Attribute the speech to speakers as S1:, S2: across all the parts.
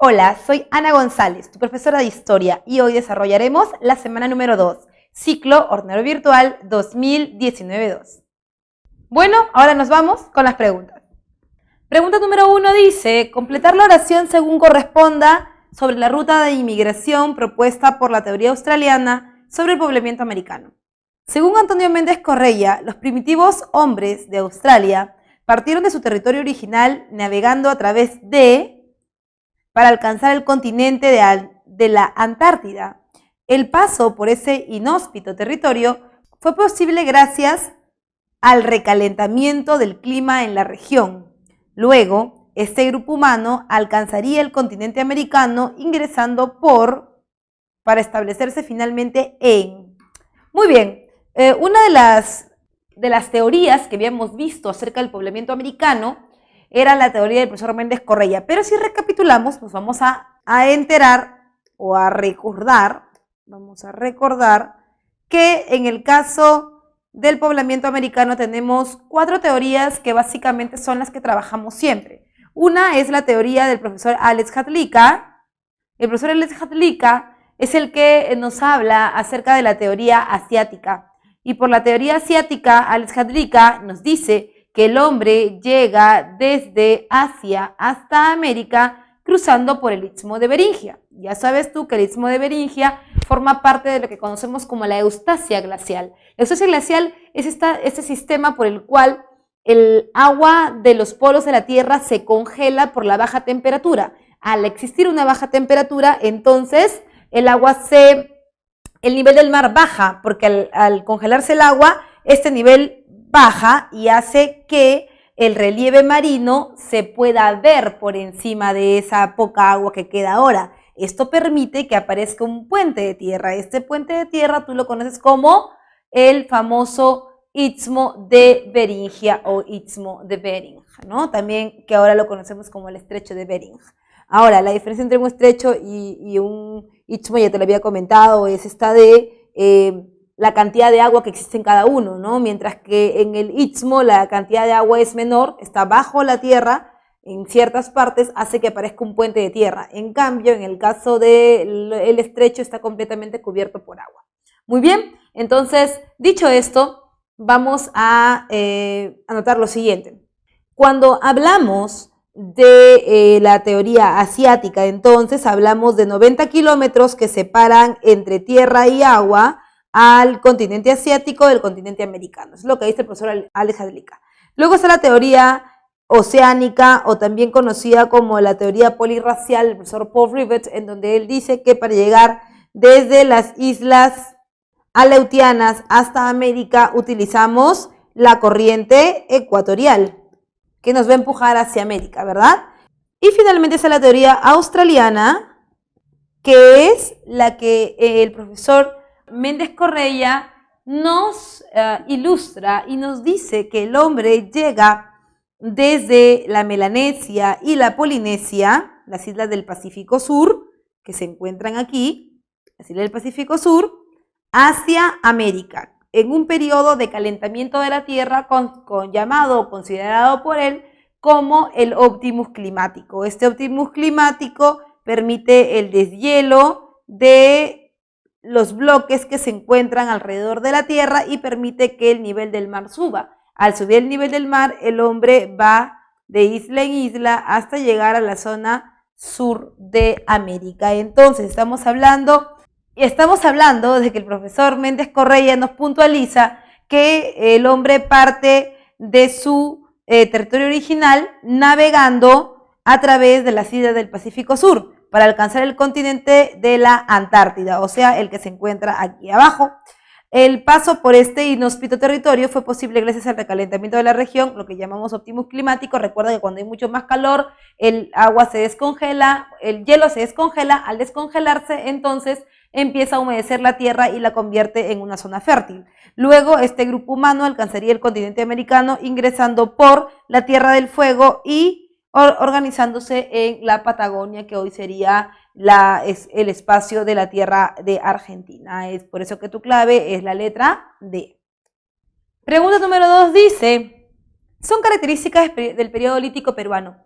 S1: Hola, soy Ana González, tu profesora de Historia, y hoy desarrollaremos la semana número 2, Ciclo Hornero Virtual 2019-2. Bueno, ahora nos vamos con las preguntas. Pregunta número 1 dice, completar la oración según corresponda sobre la ruta de inmigración propuesta por la teoría australiana sobre el poblamiento americano. Según Antonio Méndez Correia, los primitivos hombres de Australia partieron de su territorio original navegando a través para alcanzar el continente de la Antártida. El paso por ese inhóspito territorio fue posible gracias al recalentamiento del clima en la región. Luego, este grupo humano alcanzaría el continente americano ingresando para establecerse finalmente en... Muy bien, una de las teorías que habíamos visto acerca del poblamiento americano era la teoría del profesor Méndez Correia. Pero si recapitulamos, nos vamos a enterar o a recordar, que en el caso del poblamiento americano tenemos 4 teorías que básicamente son las que trabajamos siempre. Una es la teoría del profesor Alex Hadlika. El profesor Alex Hadlika es el que nos habla acerca de la teoría asiática. Y por la teoría asiática, Alex Hadlika nos dice que el hombre llega desde Asia hasta América cruzando por el Istmo de Beringia. Ya sabes tú que el Istmo de Beringia forma parte de lo que conocemos como la Eustasia glacial. La Eustasia glacial es este sistema por el cual el agua de los polos de la Tierra se congela por la baja temperatura. Al existir una baja temperatura, entonces el nivel del mar baja, porque al congelarse el agua, este nivel baja y hace que el relieve marino se pueda ver por encima de esa poca agua que queda ahora. Esto permite que aparezca un puente de tierra. Este puente de tierra tú lo conoces como el famoso Istmo de Beringia o Istmo de Bering, ¿no? También que ahora lo conocemos como el Estrecho de Bering. Ahora, la diferencia entre un estrecho y un istmo, ya te lo había comentado, es esta de la cantidad de agua que existe en cada uno, ¿no? Mientras que en el istmo la cantidad de agua es menor, está bajo la tierra, en ciertas partes hace que aparezca un puente de tierra. En cambio, en el caso del estrecho está completamente cubierto por agua. Muy bien, entonces, dicho esto, vamos a anotar lo siguiente. Cuando hablamos de la teoría asiática, entonces hablamos de 90 kilómetros que separan entre tierra y agua al continente asiático del continente americano. Es lo que dice el profesor Alex Hadlika. Luego está la teoría oceánica, o también conocida como la teoría polirracial del profesor Paul Rivet, en donde él dice que para llegar desde las islas aleutianas hasta América utilizamos la corriente ecuatorial, que nos va a empujar hacia América, ¿verdad? Y finalmente está la teoría australiana, que es la que el profesor Méndez Correia nos ilustra y nos dice que el hombre llega desde la Melanesia y la Polinesia, las islas del Pacífico Sur, que se encuentran aquí, las islas del Pacífico Sur, hacia América, en un periodo de calentamiento de la Tierra considerado por él como el óptimus climático. Este óptimus climático permite el deshielo de los bloques que se encuentran alrededor de la Tierra y permite que el nivel del mar suba. Al subir el nivel del mar, el hombre va de isla en isla hasta llegar a la zona sur de América. Entonces, estamos hablando de que el profesor Méndez Correia nos puntualiza que el hombre parte de su territorio original navegando a través de las islas del Pacífico Sur para alcanzar el continente de la Antártida, o sea, el que se encuentra aquí abajo. El paso por este inhóspito territorio fue posible gracias al recalentamiento de la región, lo que llamamos óptimus climático. Recuerda que cuando hay mucho más calor, el agua se descongela, el hielo se descongela. Al descongelarse, entonces empieza a humedecer la tierra y la convierte en una zona fértil. Luego, este grupo humano alcanzaría el continente americano ingresando por la Tierra del Fuego y organizándose en la Patagonia, que hoy sería el espacio de la tierra de Argentina. Es por eso que tu clave es la letra D. Pregunta número 2 dice, son características del periodo lítico peruano.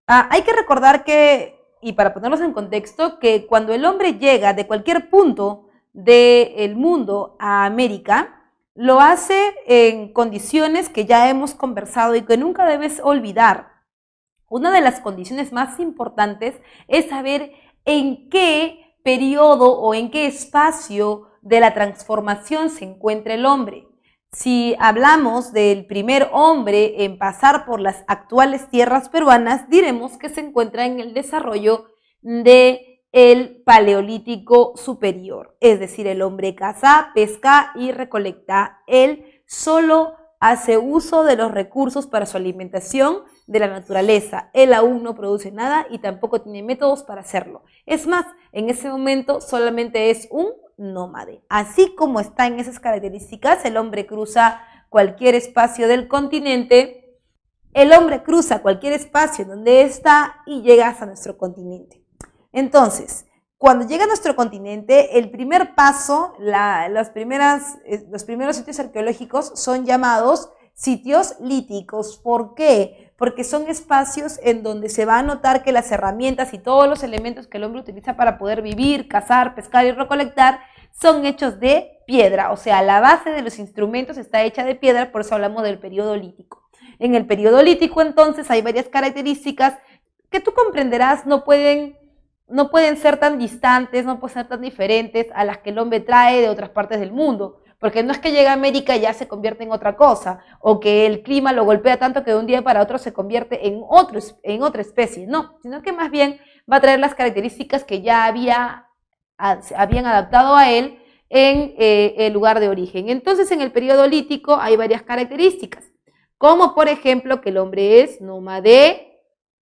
S1: Hay que recordar que y para ponerlos en contexto, que cuando el hombre llega de cualquier punto del mundo a América, lo hace en condiciones que ya hemos conversado y que nunca debes olvidar. Una de las condiciones más importantes es saber en qué periodo o en qué espacio de la transformación se encuentra el hombre. Si hablamos del primer hombre en pasar por las actuales tierras peruanas, diremos que se encuentra en el desarrollo del Paleolítico Superior, es decir, el hombre caza, pesca y recolecta. Él solo hace uso de los recursos para su alimentación de la naturaleza. Él aún no produce nada y tampoco tiene métodos para hacerlo. Es más, en ese momento solamente es un nómade. Así como está en esas características, el hombre cruza cualquier espacio del continente, el hombre cruza cualquier espacio donde está y llega hasta nuestro continente. Entonces, cuando llega a nuestro continente, el primer paso, los primeros sitios arqueológicos son llamados sitios líticos. ¿Por qué? Porque son espacios en donde se va a notar que las herramientas y todos los elementos que el hombre utiliza para poder vivir, cazar, pescar y recolectar son hechos de piedra, o sea, la base de los instrumentos está hecha de piedra, por eso hablamos del periodo lítico. En el periodo lítico, entonces, hay varias características que tú comprenderás no pueden ser tan distantes, no pueden ser tan diferentes a las que el hombre trae de otras partes del mundo, porque no es que llega a América y ya se convierte en otra cosa, o que el clima lo golpea tanto que de un día para otro se convierte en otra especie, no, sino que más bien va a traer las características que ya habían adaptado a él en el lugar de origen. Entonces, en el periodo lítico hay varias características, como por ejemplo que el hombre es nómade,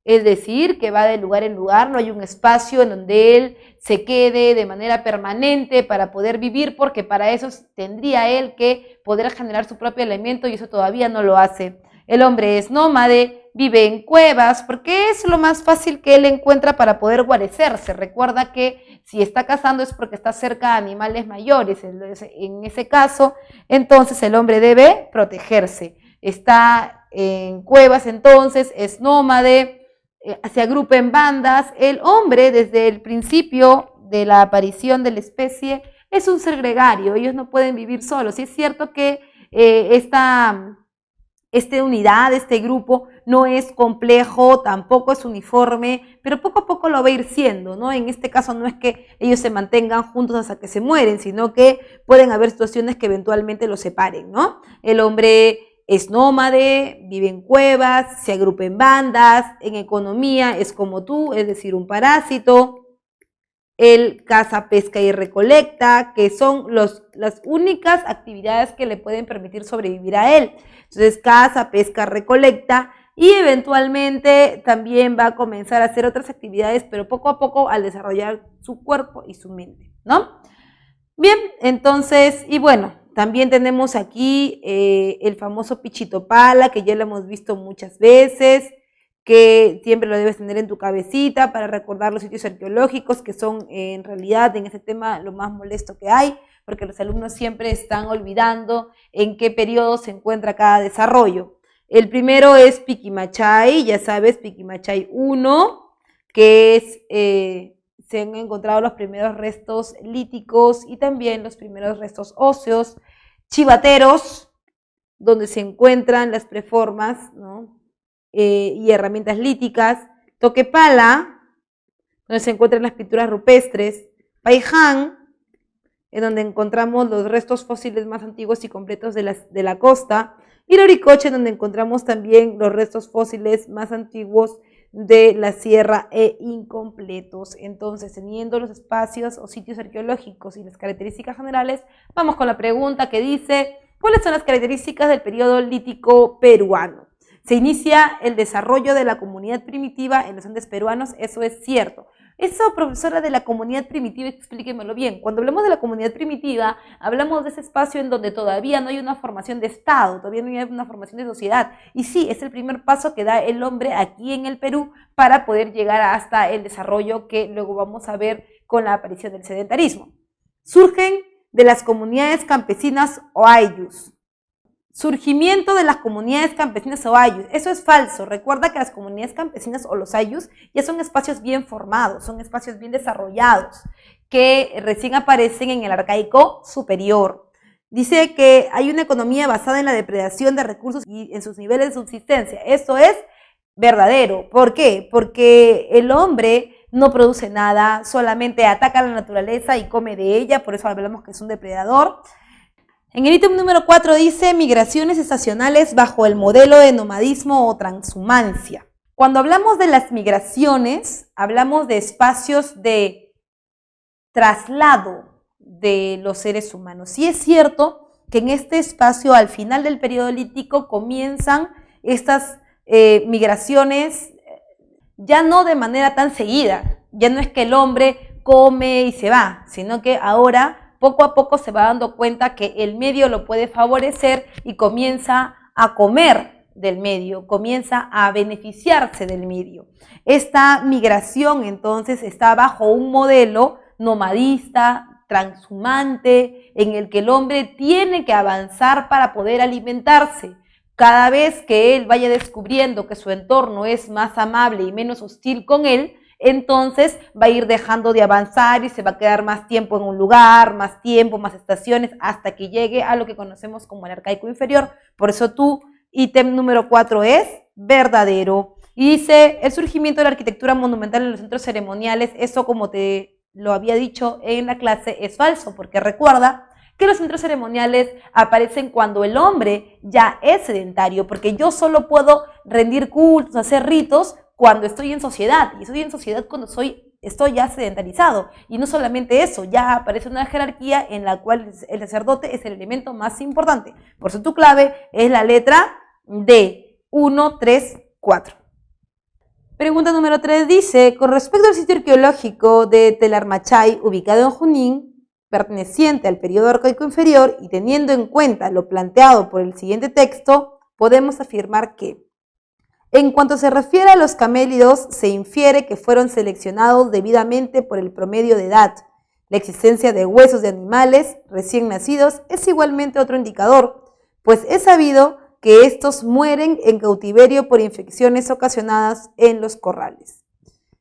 S1: es decir, que va de lugar en lugar, no hay un espacio en donde él se quede de manera permanente para poder vivir, porque para eso tendría él que poder generar su propio alimento y eso todavía no lo hace. El hombre es nómade, vive en cuevas, porque es lo más fácil que él encuentra para poder guarecerse. Recuerda que si está cazando es porque está cerca de animales mayores. En ese caso, entonces el hombre debe protegerse. Está en cuevas, entonces es nómade, se agrupa en bandas. El hombre, desde el principio de la aparición de la especie, es un ser gregario, ellos no pueden vivir solos. Y es cierto que esta unidad, este grupo, no es complejo, tampoco es uniforme, pero poco a poco lo va a ir siendo, ¿no? En este caso no es que ellos se mantengan juntos hasta que se mueren, sino que pueden haber situaciones que eventualmente los separen, ¿no? El hombre es nómade, vive en cuevas, se agrupa en bandas, en economía es como tú, es decir, un parásito. Él caza, pesca y recolecta, que son las únicas actividades que le pueden permitir sobrevivir a él. Entonces, caza, pesca, recolecta y eventualmente también va a comenzar a hacer otras actividades, pero poco a poco al desarrollar su cuerpo y su mente, ¿no? Bien, entonces, y bueno, también tenemos aquí el famoso pichito pala, que ya lo hemos visto muchas veces, que siempre lo debes tener en tu cabecita para recordar los sitios arqueológicos, que son en realidad en este tema lo más molesto que hay, porque los alumnos siempre están olvidando en qué periodo se encuentra cada desarrollo. El primero es Piquimachay, ya sabes, Piquimachay 1, que es, se han encontrado los primeros restos líticos y también los primeros restos óseos. Chivateros, donde se encuentran las preformas, ¿no? Y herramientas líticas. Toquepala, donde se encuentran las pinturas rupestres. Paiján, en donde encontramos los restos fósiles más antiguos y completos de la costa. Y Loricoche, donde encontramos también los restos fósiles más antiguos de la sierra e incompletos. Entonces, teniendo los espacios o sitios arqueológicos y las características generales, vamos con la pregunta que dice: ¿cuáles son las características del periodo lítico peruano? Se inicia el desarrollo de la comunidad primitiva en los Andes peruanos, eso es cierto. Eso, profesora, de la comunidad primitiva, explíquemelo bien. Cuando hablamos de la comunidad primitiva, hablamos de ese espacio en donde todavía no hay una formación de Estado, todavía no hay una formación de sociedad. Y sí, es el primer paso que da el hombre aquí en el Perú para poder llegar hasta el desarrollo que luego vamos a ver con la aparición del sedentarismo. Surgen de las comunidades campesinas o ayllus. Surgimiento de las comunidades campesinas o ayllus. Eso es falso. Recuerda que las comunidades campesinas o los ayllus ya son espacios bien formados, son espacios bien desarrollados, que recién aparecen en el Arcaico superior. Dice que hay una economía basada en la depredación de recursos y en sus niveles de subsistencia. Eso es verdadero. ¿Por qué? Porque el hombre no produce nada, solamente ataca a la naturaleza y come de ella, por eso hablamos que es un depredador. En el ítem número 4 dice migraciones estacionales bajo el modelo de nomadismo o transhumancia. Cuando hablamos de las migraciones, hablamos de espacios de traslado de los seres humanos. Y es cierto que en este espacio, al final del periodo lítico, comienzan estas migraciones ya no de manera tan seguida. Ya no es que el hombre come y se va, sino que ahora poco a poco se va dando cuenta que el medio lo puede favorecer y comienza a comer del medio, comienza a beneficiarse del medio. Esta migración entonces está bajo un modelo nomadista, transhumante, en el que el hombre tiene que avanzar para poder alimentarse. Cada vez que él vaya descubriendo que su entorno es más amable y menos hostil con él, entonces va a ir dejando de avanzar y se va a quedar más tiempo en un lugar, más tiempo, más estaciones, hasta que llegue a lo que conocemos como el arcaico inferior. Por eso tu ítem número 4 es verdadero. Y dice, el surgimiento de la arquitectura monumental en los centros ceremoniales, eso como te lo había dicho en la clase, es falso, porque recuerda que los centros ceremoniales aparecen cuando el hombre ya es sedentario, porque yo solo puedo rendir cultos, hacer ritos, cuando estoy en sociedad, y estoy en sociedad cuando estoy ya sedentarizado. Y no solamente eso, ya aparece una jerarquía en la cual el sacerdote es el elemento más importante. Por eso tu clave es la letra D, 1, 3, 4. Pregunta número 3 dice, con respecto al sitio arqueológico de Telarmachay, ubicado en Junín, perteneciente al periodo arcaico inferior, y teniendo en cuenta lo planteado por el siguiente texto, podemos afirmar que en cuanto se refiere a los camélidos, se infiere que fueron seleccionados debidamente por el promedio de edad. La existencia de huesos de animales recién nacidos es igualmente otro indicador, pues es sabido que estos mueren en cautiverio por infecciones ocasionadas en los corrales.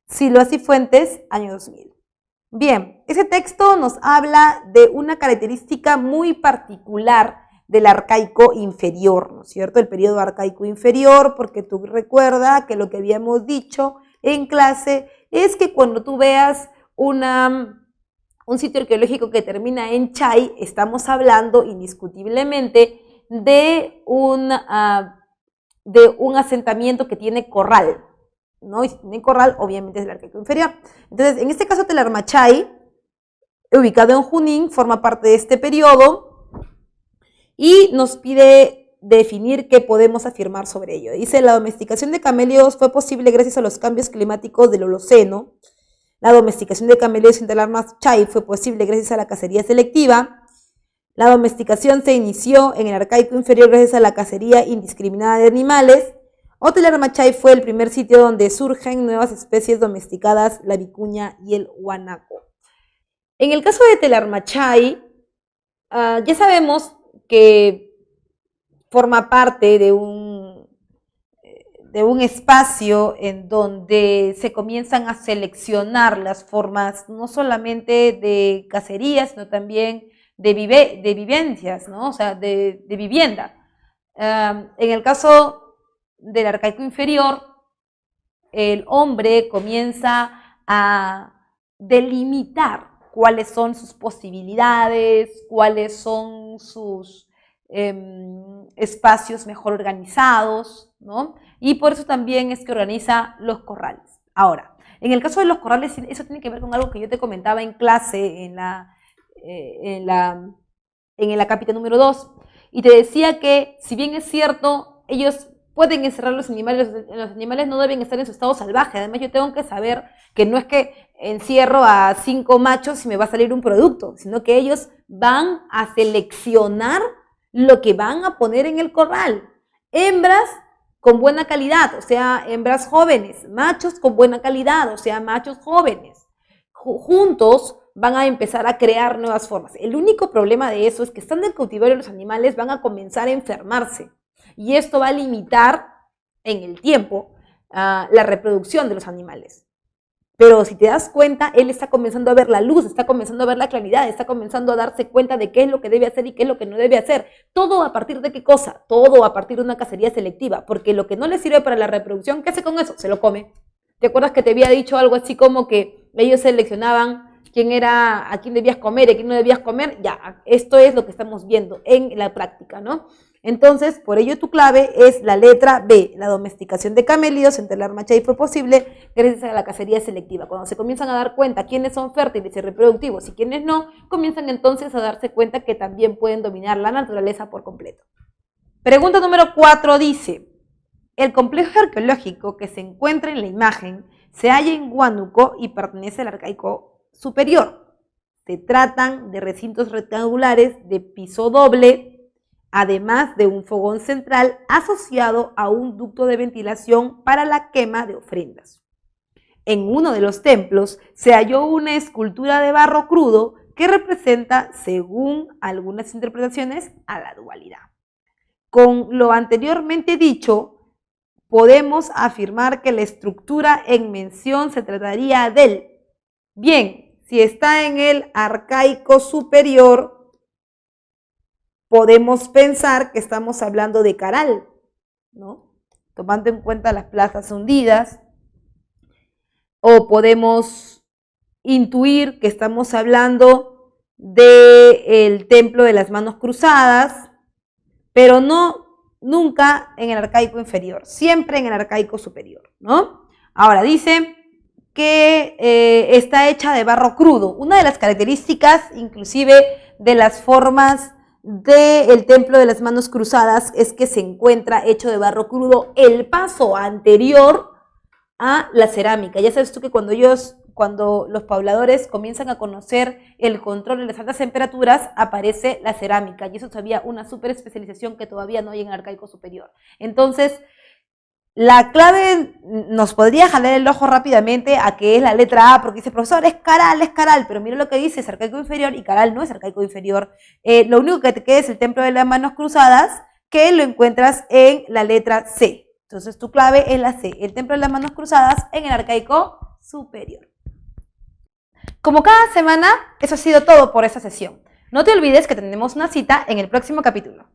S1: Siloas y Fuentes, año 2000. Bien, ese texto nos habla de una característica muy particular del arcaico inferior, ¿no es cierto? El periodo arcaico inferior, porque tú recuerda que lo que habíamos dicho en clase es que cuando tú veas un sitio arqueológico que termina en Chay, estamos hablando indiscutiblemente de un asentamiento que tiene corral, ¿no? Y si tiene corral, obviamente es el arcaico inferior. Entonces, en este caso, Telarmachay, ubicado en Junín, forma parte de este periodo, y nos pide definir qué podemos afirmar sobre ello. Dice, la domesticación de camélidos fue posible gracias a los cambios climáticos del Holoceno. La domesticación de camélidos en Telarmachay fue posible gracias a la cacería selectiva. La domesticación se inició en el arcaico inferior gracias a la cacería indiscriminada de animales. O Telarmachay fue el primer sitio donde surgen nuevas especies domesticadas, la vicuña y el guanaco. En el caso de Telarmachay, ya sabemos que forma parte de un espacio en donde se comienzan a seleccionar las formas no solamente de cacería, sino también de vivencias, ¿no? O sea, de vivienda. En el caso del arcaico inferior, el hombre comienza a delimitar cuáles son sus posibilidades, cuáles son sus espacios mejor organizados, ¿no? Y por eso también es que organiza los corrales. Ahora, en el caso de los corrales, eso tiene que ver con algo que yo te comentaba en clase, en la cápita número 2, y te decía que, si bien es cierto, ellos pueden encerrar los animales no deben estar en su estado salvaje. Además, yo tengo que saber que no es que encierro a 5 machos y me va a salir un producto, sino que ellos van a seleccionar lo que van a poner en el corral. Hembras con buena calidad, o sea, hembras jóvenes, machos con buena calidad, o sea, machos jóvenes, juntos van a empezar a crear nuevas formas. El único problema de eso es que estando en cautiverio los animales van a comenzar a enfermarse y esto va a limitar en el tiempo la reproducción de los animales. Pero si te das cuenta, él está comenzando a ver la luz, está comenzando a ver la claridad, está comenzando a darse cuenta de qué es lo que debe hacer y qué es lo que no debe hacer. ¿Todo a partir de qué cosa? Todo a partir de una cacería selectiva, porque lo que no le sirve para la reproducción, ¿qué hace con eso? Se lo come. ¿Te acuerdas que te había dicho algo así como que ellos seleccionaban a quién debías comer y a quién no debías comer? Ya, esto es lo que estamos viendo en la práctica, ¿no? Entonces, por ello tu clave es la letra B, la domesticación de camélidos entre la macha y fue posible gracias a la cacería selectiva. Cuando se comienzan a dar cuenta quiénes son fértiles y reproductivos y quiénes no, comienzan entonces a darse cuenta que también pueden dominar la naturaleza por completo. Pregunta número 4 dice, el complejo arqueológico que se encuentra en la imagen se halla en Huánuco y pertenece al Arcaico Superior. Se tratan de recintos rectangulares de piso doble, además de un fogón central asociado a un ducto de ventilación para la quema de ofrendas. En uno de los templos se halló una escultura de barro crudo que representa, según algunas interpretaciones, a la dualidad. Con lo anteriormente dicho, podemos afirmar que la estructura en mención se trataría del, bien, si está en el Arcaico Superior, podemos pensar que estamos hablando de Caral, ¿no? Tomando en cuenta las plazas hundidas, o podemos intuir que estamos hablando del templo de las manos cruzadas, pero nunca en el arcaico inferior, siempre en el arcaico superior, ¿no? Ahora dice que está hecha de barro crudo. Una de las características, inclusive, de las formas del templo de las manos cruzadas es que se encuentra hecho de barro crudo el paso anterior a la cerámica. Ya sabes tú que cuando los pobladores comienzan a conocer el control de las altas temperaturas, aparece la cerámica, y eso todavía una super especialización que todavía no hay en el arcaico superior. Entonces, la clave nos podría jalar el ojo rápidamente a que es la letra A, porque dice, profesor, es Caral, pero mira lo que dice, es arcaico inferior, y Caral no es arcaico inferior. Lo único que te queda es el templo de las manos cruzadas, que lo encuentras en la letra C. Entonces tu clave es la C, el templo de las manos cruzadas en el arcaico superior. Como cada semana, eso ha sido todo por esta sesión. No te olvides que tenemos una cita en el próximo capítulo.